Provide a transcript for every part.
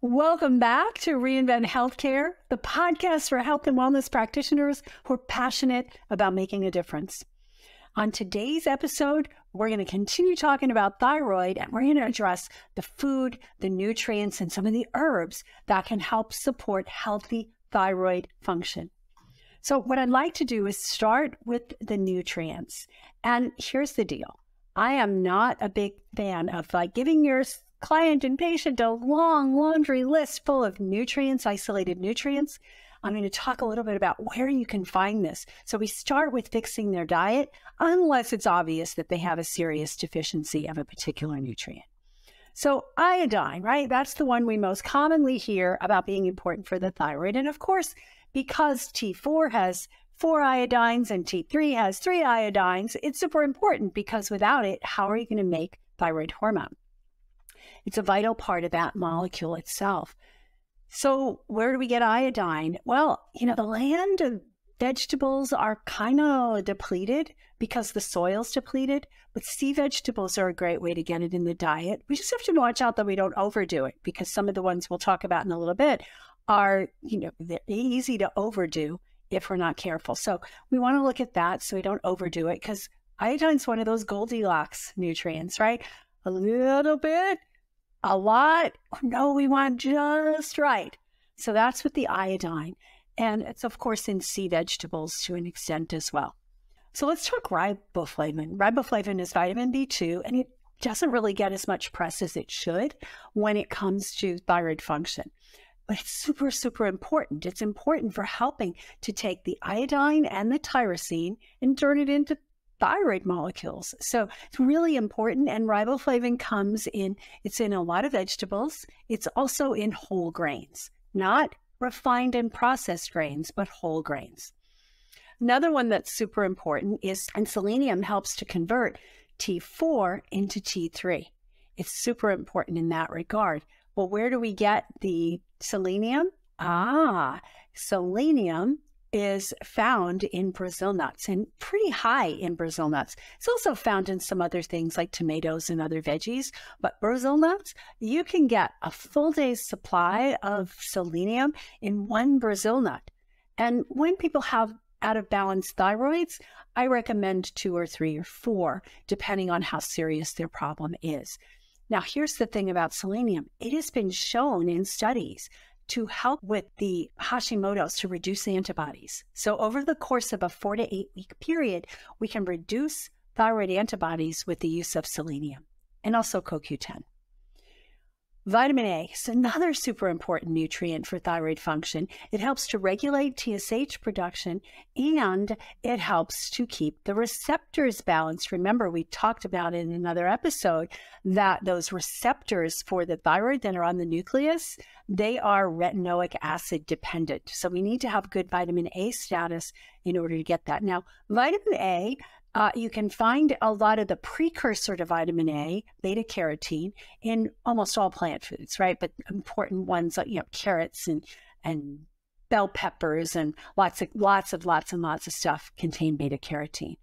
Welcome back to ReInvent Healthcare, the podcast for health and wellness practitioners who are passionate about making a difference. On today's episode, we're going to continue talking about thyroid, and we're going to address the food, the nutrients, and some of the herbs that can help support healthy thyroid function. So what I'd like to do is start with the nutrients. And here's the deal. I am not a big fan of giving your client and patient a long laundry list full of nutrients, isolated nutrients. I'm going to talk a little bit about where you can find this. So we start with fixing their diet, unless it's obvious that they have a serious deficiency of a particular nutrient. So iodine, right? That's the one we most commonly hear about being important for the thyroid. And of course, because T4 has 4 iodines and T3 has 3 iodines, it's super important because without it, how are you going to make thyroid hormone? It's a vital part of that molecule itself. So where do we get iodine? Well, the land and vegetables are kind of depleted because the soil's depleted, but sea vegetables are a great way to get it in the diet. We just have to watch out that we don't overdo it because some of the ones we'll talk about in a little bit are, they're easy to overdo if we're not careful. So we want to look at that so we don't overdo it because iodine's one of those Goldilocks nutrients, right? A little bit, a lot. No, we want just right. So that's with the iodine. And it's, of course, in sea vegetables to an extent as well. So let's talk riboflavin. Riboflavin is vitamin B2, and it doesn't really get as much press as it should when it comes to thyroid function. But it's super, super important. It's important for helping to take the iodine and the tyrosine and turn it into thyroid molecules. So it's really important. And riboflavin it's in a lot of vegetables. It's also in whole grains, not refined and processed grains, but whole grains. Another one that's super important and selenium helps to convert T4 into T3. It's super important in that regard. Well, where do we get the selenium? Selenium is found in Brazil nuts and pretty high in Brazil nuts. It's also found in some other things like tomatoes and other veggies, but Brazil nuts, you can get a full day's supply of selenium in one Brazil nut. And when people have out of balance thyroids, I recommend 2 or 3 or 4, depending on how serious their problem is. Now, here's the thing about selenium. It has been shown in studies to help with the Hashimoto's to reduce antibodies. So over the course of a 4 to 8 week period, we can reduce thyroid antibodies with the use of selenium and also CoQ10. Vitamin A is another super important nutrient for thyroid function. It helps to regulate TSH production and it helps to keep the receptors balanced. Remember, we talked about in another episode that those receptors for the thyroid that are on the nucleus, they are retinoic acid dependent. So we need to have good vitamin A status in order to get that. Now, vitamin A, you can find a lot of the precursor to vitamin A, beta carotene, in almost all plant foods, right? But important ones like carrots and bell peppers and lots of stuff contain beta carotene.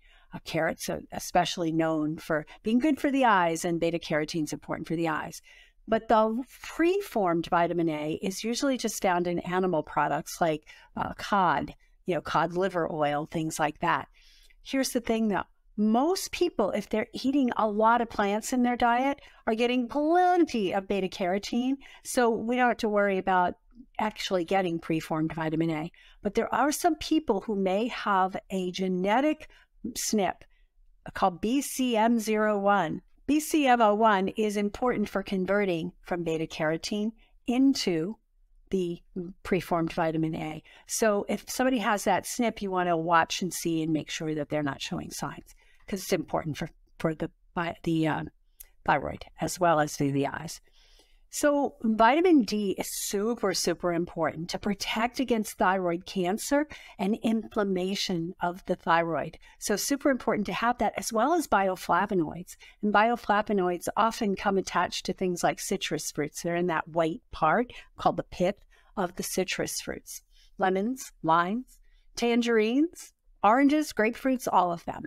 Carrots are especially known for being good for the eyes, and beta carotene is important for the eyes. But the preformed vitamin A is usually just found in animal products like cod, cod liver oil, things like that. Here's the thing though, most people, if they're eating a lot of plants in their diet, are getting plenty of beta carotene. So we don't have to worry about actually getting preformed vitamin A. But there are some people who may have a genetic SNP called BCM01. BCM01 is important for converting from beta carotene into the preformed vitamin A. So if somebody has that SNP, you want to watch and see and make sure that they're not showing signs because it's important for the thyroid as well as the eyes. So vitamin D is super, super important to protect against thyroid cancer and inflammation of the thyroid. So super important to have that, as well as bioflavonoids. And bioflavonoids often come attached to things like citrus fruits. They're in that white part called the pith of the citrus fruits. Lemons, limes, tangerines, oranges, grapefruits, all of them.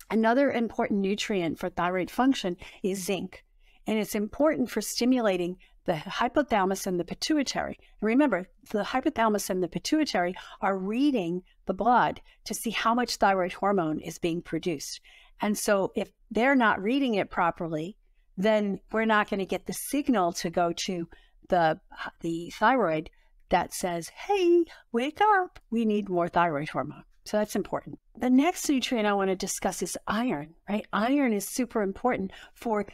Another important nutrient for thyroid function is zinc. And it's important for stimulating the hypothalamus and the pituitary. And remember, the hypothalamus and the pituitary are reading the blood to see how much thyroid hormone is being produced. And so if they're not reading it properly, then we're not going to get the signal to go to the thyroid that says, hey, wake up, we need more thyroid hormone. So that's important. The next nutrient I want to discuss is iron, right? Iron is super important for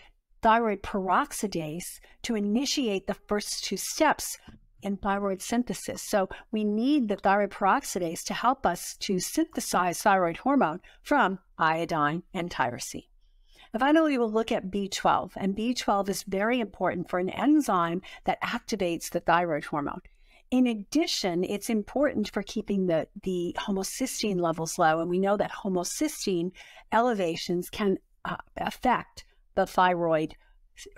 thyroid peroxidase to initiate the first two steps in thyroid synthesis. So we need the thyroid peroxidase to help us to synthesize thyroid hormone from iodine and tyrosine. And finally, we'll look at B12, and B12 is very important for an enzyme that activates the thyroid hormone. In addition, it's important for keeping the homocysteine levels low, and we know that homocysteine elevations can affect the thyroid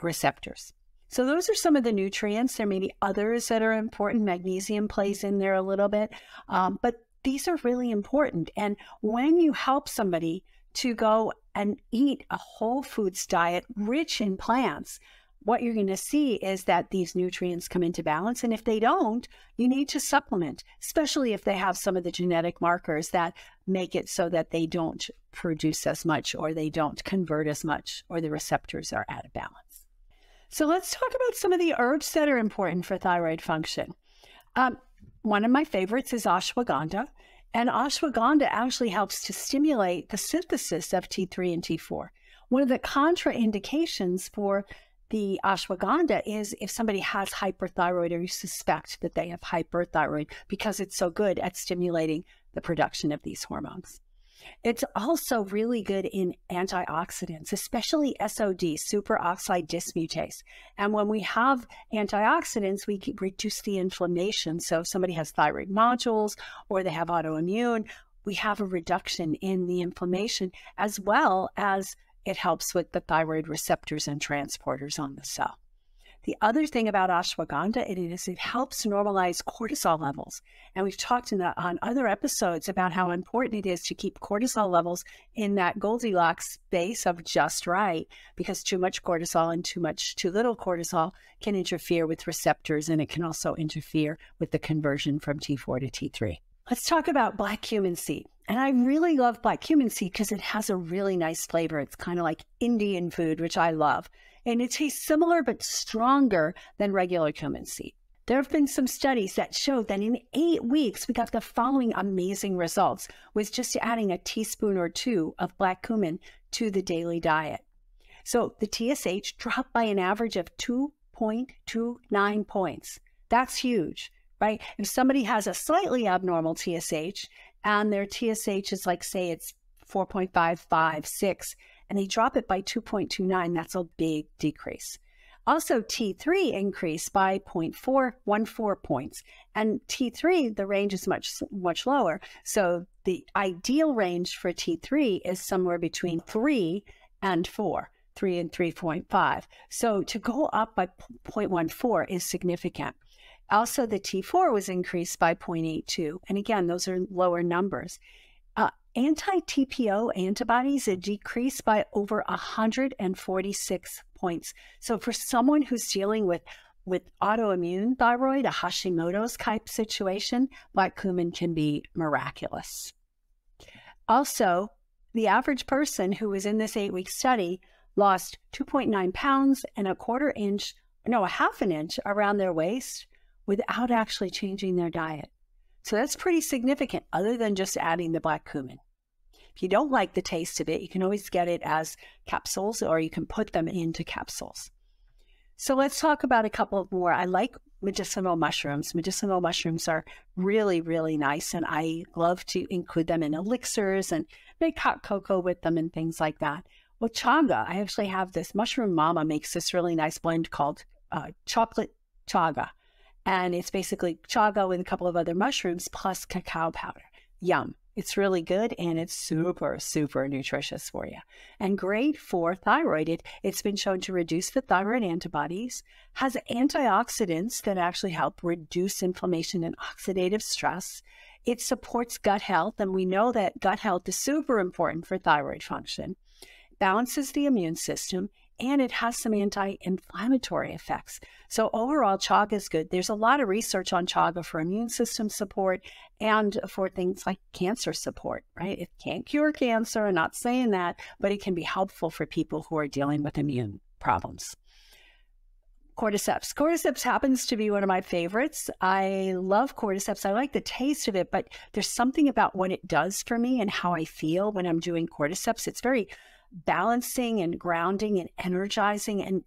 receptors. So those are some of the nutrients. There may be others that are important. Magnesium plays in there a little bit, but these are really important. And when you help somebody to go and eat a whole foods diet rich in plants, what you're going to see is that these nutrients come into balance. And if they don't, you need to supplement, especially if they have some of the genetic markers that make it so that they don't produce as much, or they don't convert as much, or the receptors are out of balance. So let's talk about some of the herbs that are important for thyroid function. One of my favorites is ashwagandha. And ashwagandha actually helps to stimulate the synthesis of T3 and T4. One of the contraindications for the ashwagandha is if somebody has hyperthyroid, or you suspect that they have hyperthyroid, because it's so good at stimulating the production of these hormones. It's also really good in antioxidants, especially SOD, superoxide dismutase. And when we have antioxidants, we can reduce the inflammation. So if somebody has thyroid nodules or they have autoimmune, we have a reduction in the inflammation, as well as it helps with the thyroid receptors and transporters on the cell. The other thing about ashwagandha is it helps normalize cortisol levels. And we've talked on other episodes about how important it is to keep cortisol levels in that Goldilocks space of just right, because too much cortisol and too little cortisol can interfere with receptors, and it can also interfere with the conversion from T4 to T3. Let's talk about black cumin seed. And I really love black cumin seed because it has a really nice flavor. It's kind of like Indian food, which I love. And it tastes similar but stronger than regular cumin seed. There have been some studies that show that in 8 weeks, we got the following amazing results with just adding a teaspoon or two of black cumin to the daily diet. So the TSH dropped by an average of 2.29 points. That's huge, right? If somebody has a slightly abnormal TSH and their TSH is like, say it's 4.55, 6, and they drop it by 2.29, that's a big decrease. Also, T3 increased by 0.414 points. And T3, the range is much lower. So the ideal range for T3 is somewhere between 3 and 4, 3 and 3.5. So to go up by 0.14 is significant. Also, the T4 was increased by 0.82. And again, those are lower numbers. Anti-TPO antibodies are decreased by over 146 points. So for someone who's dealing with autoimmune thyroid, a Hashimoto's type situation, black cumin can be miraculous. Also, the average person who was in this 8-week study lost 2.9 pounds and a half an inch around their waist without actually changing their diet. So that's pretty significant, other than just adding the black cumin. If you don't like the taste of it, you can always get it as capsules, or you can put them into capsules. So let's talk about a couple more. I like medicinal mushrooms. Medicinal mushrooms are really, really nice, and I love to include them in elixirs and make hot cocoa with them and things like that. Well, chaga, I actually have this. Mushroom Mama makes this really nice blend called chocolate chaga. And it's basically chaga with a couple of other mushrooms plus cacao powder. Yum. It's really good, and it's super, super nutritious for you. And great for thyroid. It's been shown to reduce the thyroid antibodies, has antioxidants that actually help reduce inflammation and oxidative stress. It supports gut health, and we know that gut health is super important for thyroid function. Balances the immune system. and it has some anti-inflammatory effects. So overall, chaga is good. There's a lot of research on chaga for immune system support and for things like cancer support, right? It can't cure cancer, I'm not saying that, but it can be helpful for people who are dealing with immune problems. Cordyceps. Cordyceps happens to be one of my favorites. I love cordyceps. I like the taste of it, but there's something about what it does for me and how I feel when I'm doing cordyceps. It's very balancing and grounding and energizing, and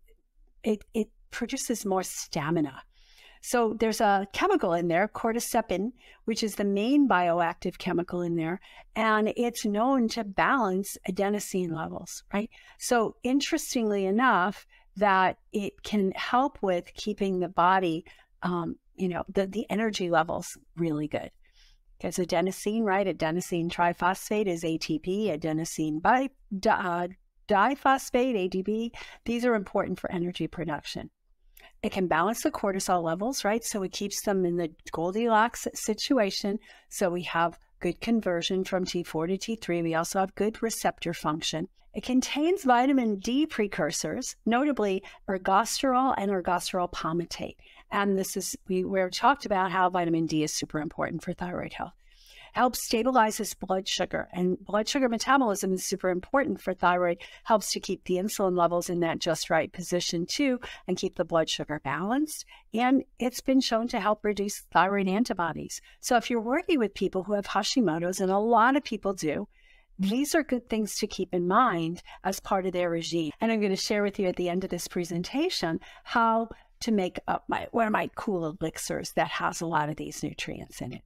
it produces more stamina. So there's a chemical in there, cordycepin, which is the main bioactive chemical in there, and it's known to balance adenosine levels, right? So interestingly enough, that it can help with keeping the body, the energy levels really good. Because adenosine, right? Adenosine triphosphate is ATP, adenosine diphosphate, ADP. These are important for energy production. It can balance the cortisol levels, right? So it keeps them in the Goldilocks situation. So we have good conversion from T4 to T3. We also have good receptor function. It contains vitamin D precursors, notably ergosterol and ergosterol palmitate. And we've talked about how vitamin D is super important for thyroid health. Helps stabilizes blood sugar, and blood sugar metabolism is super important for thyroid. Helps to keep the insulin levels in that just right position too, and keep the blood sugar balanced. And it's been shown to help reduce thyroid antibodies. So if you're working with people who have Hashimoto's, and a lot of people do, these are good things to keep in mind as part of their regime. And I'm going to share with you at the end of this presentation how to make up one of my cool elixirs that has a lot of these nutrients in it.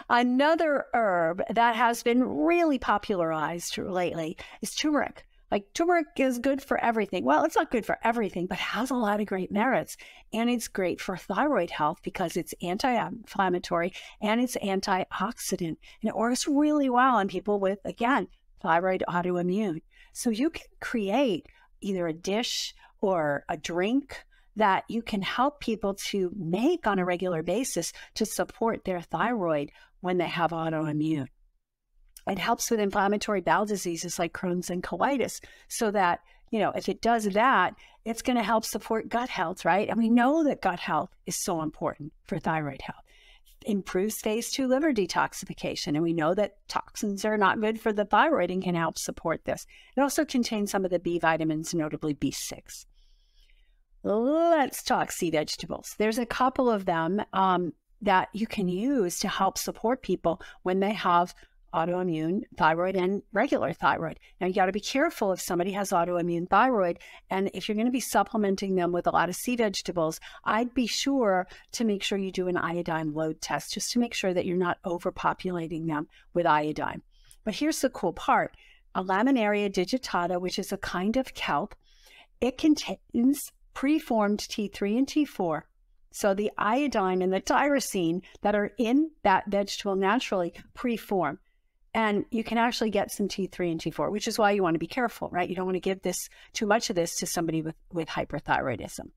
Another herb that has been really popularized lately is turmeric. Like, turmeric is good for everything. Well, it's not good for everything, but has a lot of great merits. And it's great for thyroid health because it's anti-inflammatory and it's antioxidant. And it works really well on people with, again, thyroid autoimmune. So you can create either a dish or a drink that you can help people to make on a regular basis to support their thyroid when they have autoimmune. It helps with inflammatory bowel diseases like Crohn's and colitis, so that, if it does that, it's going to help support gut health, right? And we know that gut health is so important for thyroid health. Improves phase 2 liver detoxification, and we know that toxins are not good for the thyroid and can help support this. It also contains some of the B vitamins, notably B6. Let's talk sea vegetables. There's a couple of them that you can use to help support people when they have autoimmune thyroid and regular thyroid. Now, you got to be careful if somebody has autoimmune thyroid, and if you're going to be supplementing them with a lot of sea vegetables, I'd be sure to make sure you do an iodine load test, just to make sure that you're not overpopulating them with iodine. But here's the cool part. A Laminaria digitata, which is a kind of kelp, it contains preformed T3 and T4. So the iodine and the tyrosine that are in that vegetable naturally preform. And you can actually get some T3 and T4, which is why you want to be careful, right? You don't want to give too much of this to somebody with hyperthyroidism.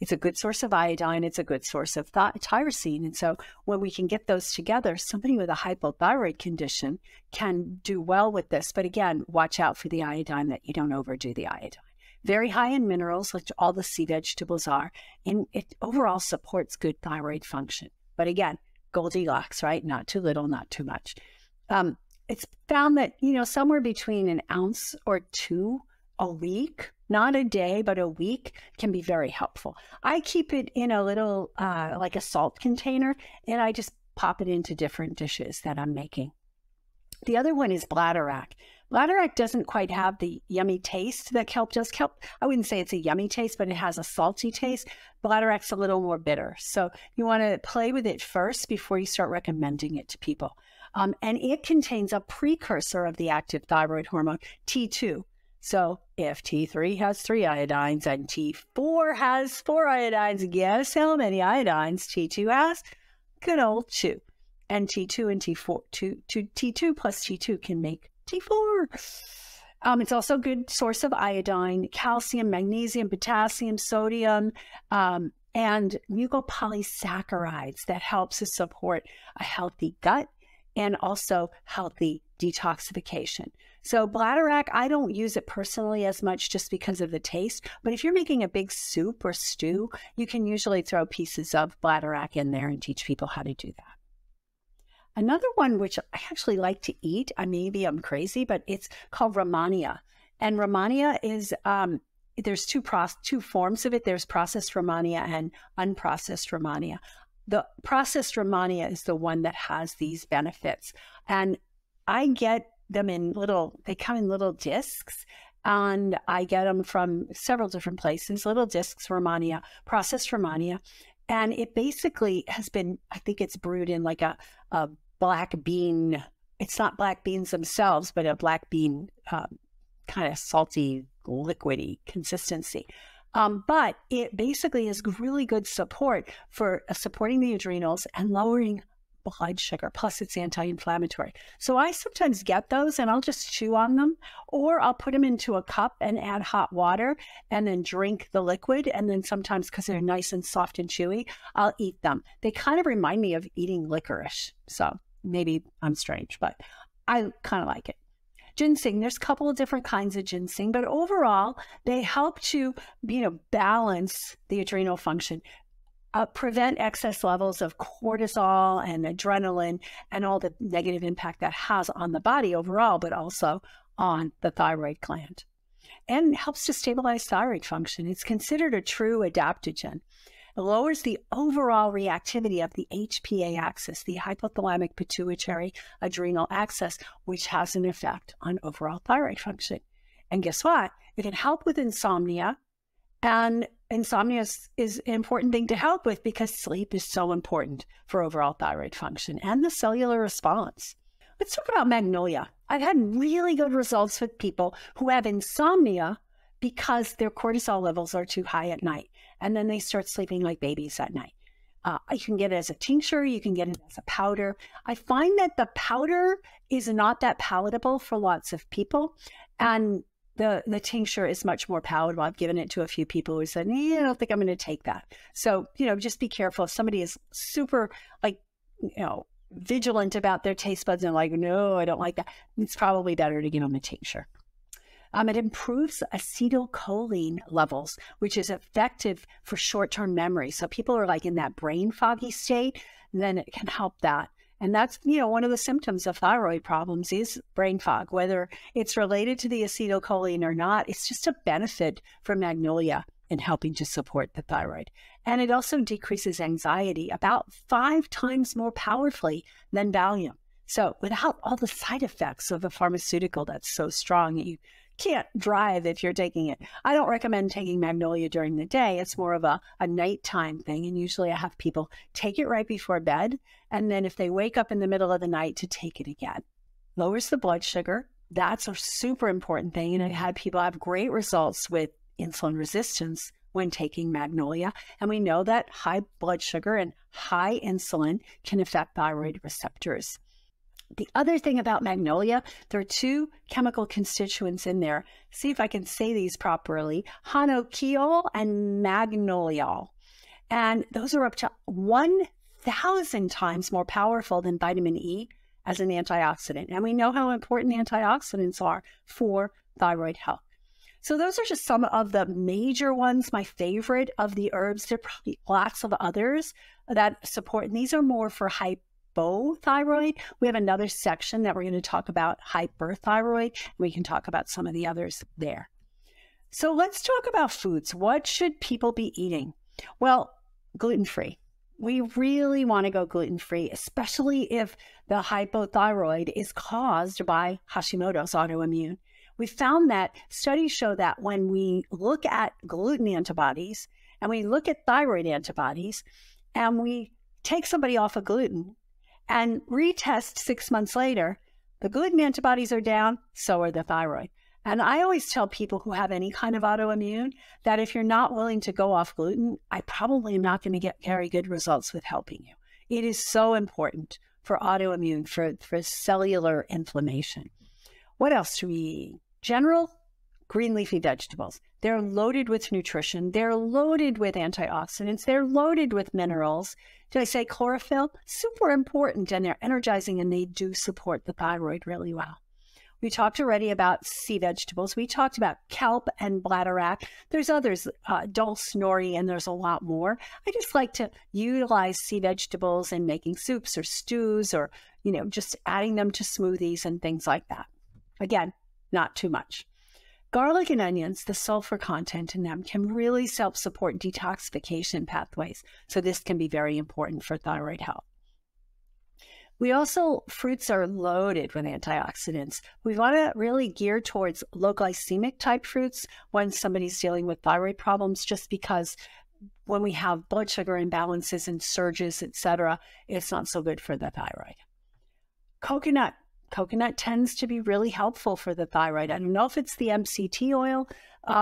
It's a good source of iodine. It's a good source of tyrosine. And so when we can get those together, somebody with a hypothyroid condition can do well with this. But again, watch out for the iodine, that you don't overdo the iodine. Very high in minerals, like all the sea vegetables are, and it overall supports good thyroid function. But again, Goldilocks, right? Not too little, not too much. It's found that, somewhere between an ounce or 2 a week, not a day, but a week, can be very helpful. I keep it in a little, like a salt container, and I just pop it into different dishes that I'm making. The other one is bladderwrack. Bladderwrack doesn't quite have the yummy taste that kelp does. Kelp, I wouldn't say it's a yummy taste, but it has a salty taste. Bladderwrack's a little more bitter. So you want to play with it first before you start recommending it to people. And it contains a precursor of the active thyroid hormone, T2. So if T3 has 3 iodines and T4 has 4 iodines, guess how many iodines T2 has? Good old 2. And T2 and T4, T2 plus T2 can make T4. It's also a good source of iodine, calcium, magnesium, potassium, sodium, and mucopolysaccharides that helps to support a healthy gut and also healthy detoxification. So bladderwrack, I don't use it personally as much just because of the taste, but if you're making a big soup or stew, you can usually throw pieces of bladderwrack in there and teach people how to do that. Another one which I actually like to eat, maybe I'm crazy, but it's called Rehmannia. And Rehmannia is, there's two forms of it. There's processed Rehmannia and unprocessed Rehmannia. The processed Rehmannia is the one that has these benefits. And I get them they come in little discs, and I get them from several different places, little discs, Rehmannia, processed Rehmannia. And it basically has been, I think it's brewed in like a black bean. It's not black beans themselves, but a black bean kind of salty, liquidy consistency. But it basically is really good support for supporting the adrenals and lowering blood sugar. Plus, it's anti-inflammatory. So I sometimes get those and I'll just chew on them, or I'll put them into a cup and add hot water and then drink the liquid. And then sometimes, because they're nice and soft and chewy, I'll eat them. They kind of remind me of eating licorice. So maybe I'm strange, but I kind of like it. Ginseng, there's a couple of different kinds of ginseng, but overall, they help to, balance the adrenal function, prevent excess levels of cortisol and adrenaline and all the negative impact that has on the body overall, but also on the thyroid gland. And helps to stabilize thyroid function. It's considered a true adaptogen. It lowers the overall reactivity of the HPA axis, the hypothalamic pituitary adrenal axis, which has an effect on overall thyroid function. And guess what? It can help with insomnia. And insomnia is an important thing to help with because sleep is so important for overall thyroid function and the cellular response. Let's talk about magnolia. I've had really good results with people who have insomnia because their cortisol levels are too high at night. And then they start sleeping like babies at night. You can get it as a tincture. You can get it as a powder. I find that the powder is not that palatable for lots of people. And the tincture is much more palatable. I've given it to a few people who said, I don't think I'm going to take that. So, just be careful. If somebody is super vigilant about their taste buds and like, no, I don't like that, it's probably better to give them a tincture. It improves acetylcholine levels, which is effective for short-term memory. So people are like in that brain foggy state, then it can help that. And that's, one of the symptoms of thyroid problems is brain fog, whether it's related to the acetylcholine or not. It's just a benefit for magnolia in helping to support the thyroid. And it also decreases anxiety about 5 times more powerfully than Valium. So without all the side effects of a pharmaceutical that's so strong, you can't drive if you're taking it. I don't recommend taking magnolia during the day. It's more of a nighttime thing. And usually I have people take it right before bed. And then if they wake up in the middle of the night, to take it again. Lowers the blood sugar. That's a super important thing. And I had people have great results with insulin resistance when taking magnolia. And we know that high blood sugar and high insulin can affect thyroid receptors. The other thing about magnolia, there are 2 chemical constituents in there. See if I can say these properly. Hanokiol and magnoliol. And those are up to 1,000 times more powerful than vitamin E as an antioxidant. And we know how important antioxidants are for thyroid health. So those are just some of the major ones, my favorite of the herbs. There are probably lots of others that support, and these are more for hypothyroid. We have another section that we're going to talk about hyperthyroid, and we can talk about some of the others there. So let's talk about foods. What should people be eating? Well, gluten-free. We really want to go gluten-free, especially if the hypothyroid is caused by Hashimoto's autoimmune. We found that studies show that when we look at gluten antibodies and we look at thyroid antibodies and we take somebody off of gluten and retest 6 months later, the gluten antibodies are down, so are the thyroid. And I always tell people who have any kind of autoimmune that if you're not willing to go off gluten, I probably am not going to get very good results with helping you. It is so important for autoimmune, for cellular inflammation. What else do we eat? General green leafy vegetables. They're loaded with nutrition. They're loaded with antioxidants. They're loaded with minerals. Did I say chlorophyll? Super important, and they're energizing, and they do support the thyroid really well. We talked already about sea vegetables. We talked about kelp and bladderwrack. There's others, dulse, nori, and there's a lot more. I just like to utilize sea vegetables in making soups or stews, or, just adding them to smoothies and things like that. Again, not too much. Garlic and onions, the sulfur content in them can really help support detoxification pathways. So this can be very important for thyroid health. Fruits are loaded with antioxidants. We want to really gear towards low glycemic type fruits when somebody's dealing with thyroid problems, just because when we have blood sugar imbalances and surges, etc., it's not so good for the thyroid. Coconut tends to be really helpful for the thyroid. I don't know if it's the MCT oil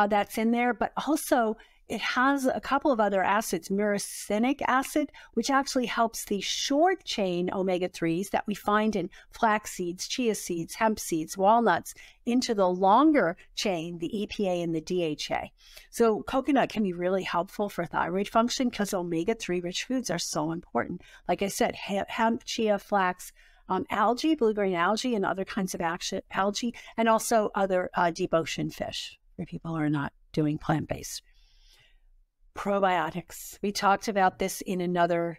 that's in there, but also it has a couple of other acids, myrcenic acid, which actually helps the short chain omega-3s that we find in flax seeds, chia seeds, hemp seeds, walnuts, into the longer chain, the EPA and the DHA. So coconut can be really helpful for thyroid function because omega-3 rich foods are so important. Like I said, hemp, chia, flax, algae, blue-green algae, and other kinds of algae, and also other deep ocean fish for people who are not doing plant-based. Probiotics. We talked about this in another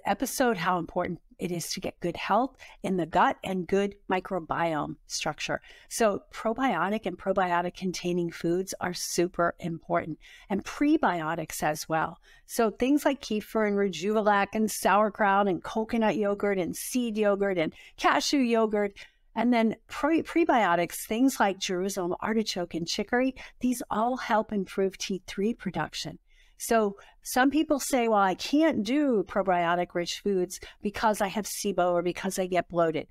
episode, how important it is to get good health in the gut and good microbiome structure. So probiotic and probiotic containing foods are super important, and prebiotics as well. So things like kefir and Rejuvelac and sauerkraut and coconut yogurt and seed yogurt and cashew yogurt. And then prebiotics, things like Jerusalem artichoke and chicory, these all help improve T3 production. So some people say, well, I can't do probiotic-rich foods because I have SIBO or because I get bloated.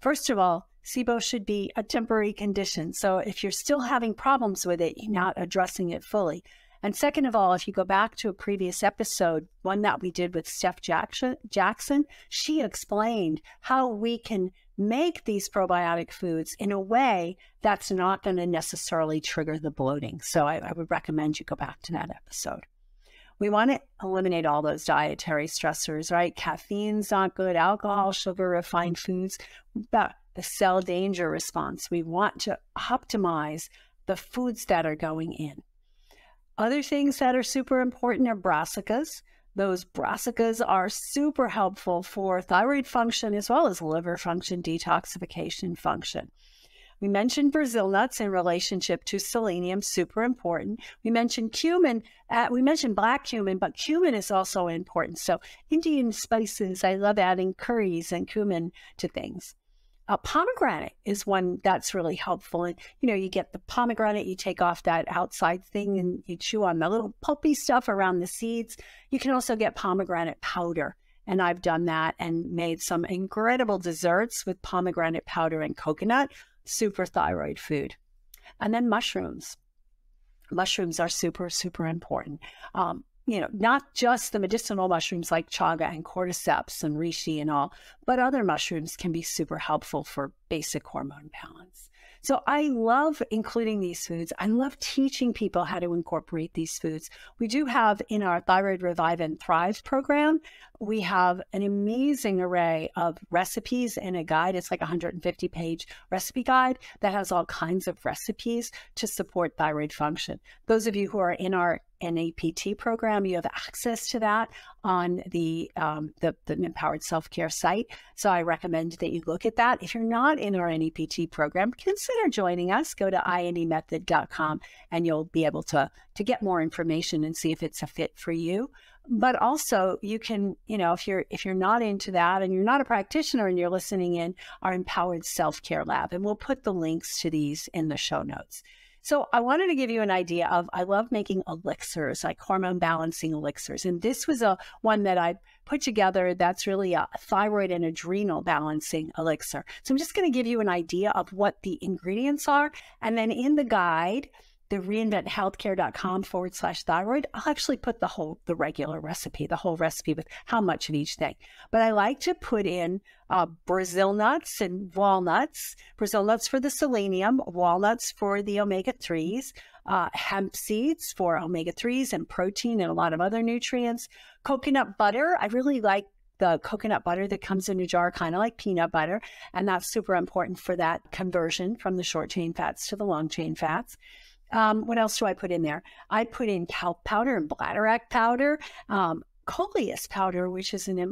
First of all, SIBO should be a temporary condition. So if you're still having problems with it, you're not addressing it fully. And second of all, if you go back to a previous episode, one that we did with Steph Jackson, she explained how we can make these probiotic foods in a way that's not going to necessarily trigger the bloating. So I would recommend you go back to that episode. We want to eliminate all those dietary stressors, right? Caffeine's not good, alcohol, sugar, refined foods. But the cell danger response, we want to optimize the foods that are going in. Other things that are super important are brassicas. Those brassicas are super helpful for thyroid function as well as liver function, detoxification function. We mentioned Brazil nuts in relationship to selenium, super important. We mentioned cumin. We mentioned black cumin, but cumin is also important. So Indian spices, I love adding curries and cumin to things. Pomegranate is one that's really helpful. And, you get the pomegranate, you take off that outside thing and you chew on the little pulpy stuff around the seeds. You can also get pomegranate powder. And I've done that and made some incredible desserts with pomegranate powder and coconut. Super thyroid food. And then mushrooms. Mushrooms are super, super important. Not just the medicinal mushrooms like chaga and cordyceps and reishi and all, but other mushrooms can be super helpful for basic hormone balance. So I love including these foods. I love teaching people how to incorporate these foods. We do have in our Thyroid Revive and Thrive program, we have an amazing array of recipes in a guide. It's like a 150-page recipe guide that has all kinds of recipes to support thyroid function. Those of you who are in our NAPT program, you have access to that on the Empowered Self-Care site. So I recommend that you look at that. If you're not in our NAPT program, consider joining us. Go to indmethod.com and you'll be able to get more information and see if it's a fit for you. But also you can, if you're not into that and you're not a practitioner and you're listening in, our Empowered Self-Care Lab, and we'll put the links to these in the show notes. So I wanted to give you an idea of, I love making elixirs, like hormone balancing elixirs. And this was one that I put together that's really a thyroid and adrenal balancing elixir. So I'm just going to give you an idea of what the ingredients are. And then in the guide, the reinventhealthcare.com/thyroid, I'll actually put the regular recipe, the whole recipe with how much of each thing. But I like to put in Brazil nuts and walnuts, Brazil nuts for the selenium, walnuts for the omega-3s, hemp seeds for omega-3s and protein and a lot of other nutrients, coconut butter. I really like the coconut butter that comes in a jar, kind of like peanut butter. And that's super important for that conversion from the short chain fats to the long chain fats. What else do I put in there? I put in kelp powder and bladderwrack powder, coleus powder, which is a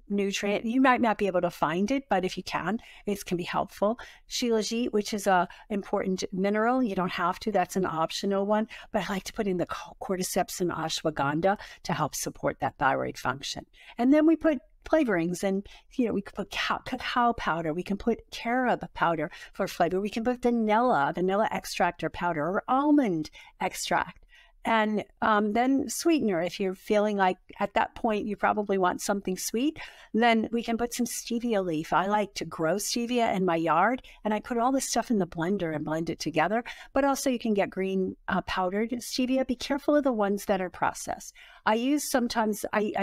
nutrient. You might not be able to find it, but if you can, it can be helpful. Shilajit, which is a important mineral. You don't have to. That's an optional one. But I like to put in the cordyceps and ashwagandha to help support that thyroid function. And then we put flavorings, and we could put cacao powder, we can put carob powder for flavor, we can put vanilla extract or powder, or almond extract. And then sweetener, if you're feeling like at that point you probably want something sweet, then we can put some stevia leaf. I like to grow stevia in my yard, and I put all this stuff in the blender and blend it together. But also you can get green powdered stevia. Be careful of the ones that are processed. I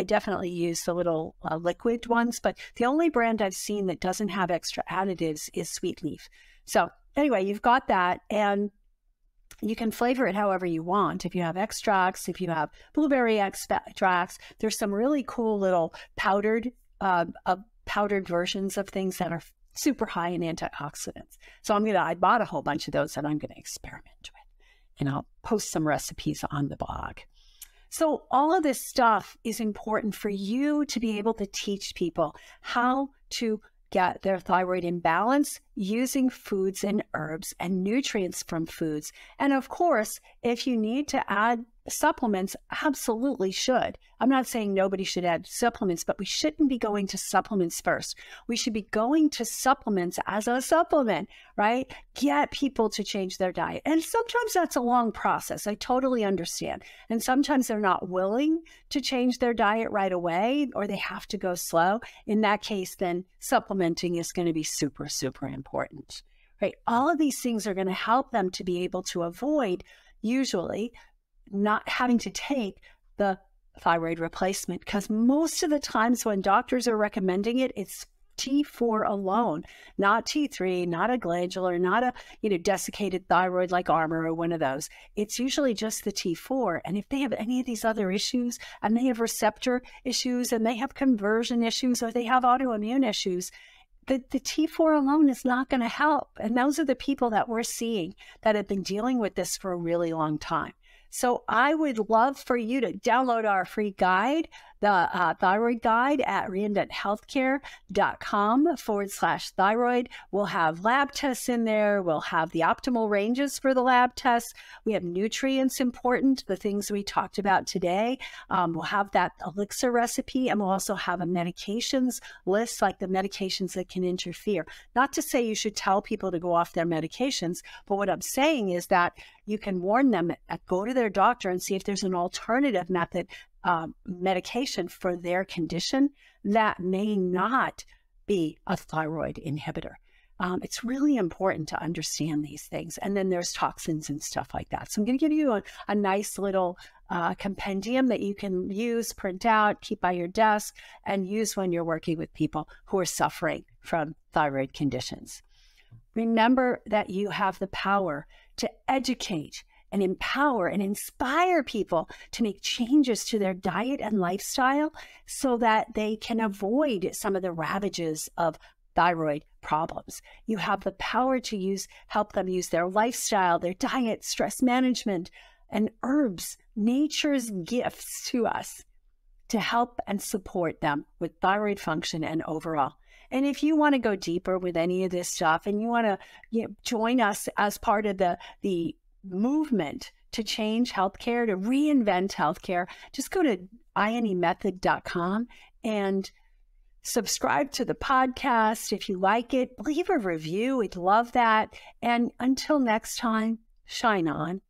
definitely use the little liquid ones, but the only brand I've seen that doesn't have extra additives is Sweet Leaf. So anyway, you've got that, and you can flavor it however you want. If you have extracts, if you have blueberry extracts, there's some really cool little powdered versions of things that are super high in antioxidants. So I bought a whole bunch of those that I'm going to experiment with, and I'll post some recipes on the blog. So all of this stuff is important for you to be able to teach people how to get their thyroid in balance using foods and herbs and nutrients from foods. And of course, if you need to add supplements, absolutely should. I'm not saying nobody should add supplements, but we shouldn't be going to supplements first. We should be going to supplements as a supplement, right? Get people to change their diet. And sometimes that's a long process. I totally understand. And sometimes they're not willing to change their diet right away, or they have to go slow. In that case, then supplementing is going to be super, super important, right? All of these things are going to help them to be able to avoid usually not having to take the thyroid replacement, because most of the times when doctors are recommending it, it's T4 alone, not T3, not a glandular, not a desiccated thyroid like Armour or one of those. It's usually just the T4. And if they have any of these other issues, and they have receptor issues, and they have conversion issues, or they have autoimmune issues, the T4 alone is not going to help. And those are the people that we're seeing that have been dealing with this for a really long time. So I would love for you to download our free guide, the thyroid guide, at reinventhealthcare.com/thyroid. We'll have lab tests in there. We'll have the optimal ranges for the lab tests. We have nutrients important, the things we talked about today. We'll have that elixir recipe, and we'll also have a medications list, like the medications that can interfere. Not to say you should tell people to go off their medications, but what I'm saying is that you can warn them, go to their doctor and see if there's an alternative method, medication for their condition that may not be a thyroid inhibitor. It's really important to understand these things. And then there's toxins and stuff like that. So I'm going to give you a nice little compendium that you can use, print out, keep by your desk, and use when you're working with people who are suffering from thyroid conditions. Remember that you have the power to educate and empower and inspire people to make changes to their diet and lifestyle so that they can avoid some of the ravages of thyroid problems. You have the power to help them use their lifestyle, their diet, stress management, and herbs, nature's gifts to us, to help and support them with thyroid function and overall. And if you want to go deeper with any of this stuff, and you want to join us as part of the movement to change healthcare, to reinvent healthcare, just go to ionemethod.com and subscribe to the podcast. If you like it, leave a review. We'd love that. And until next time, shine on.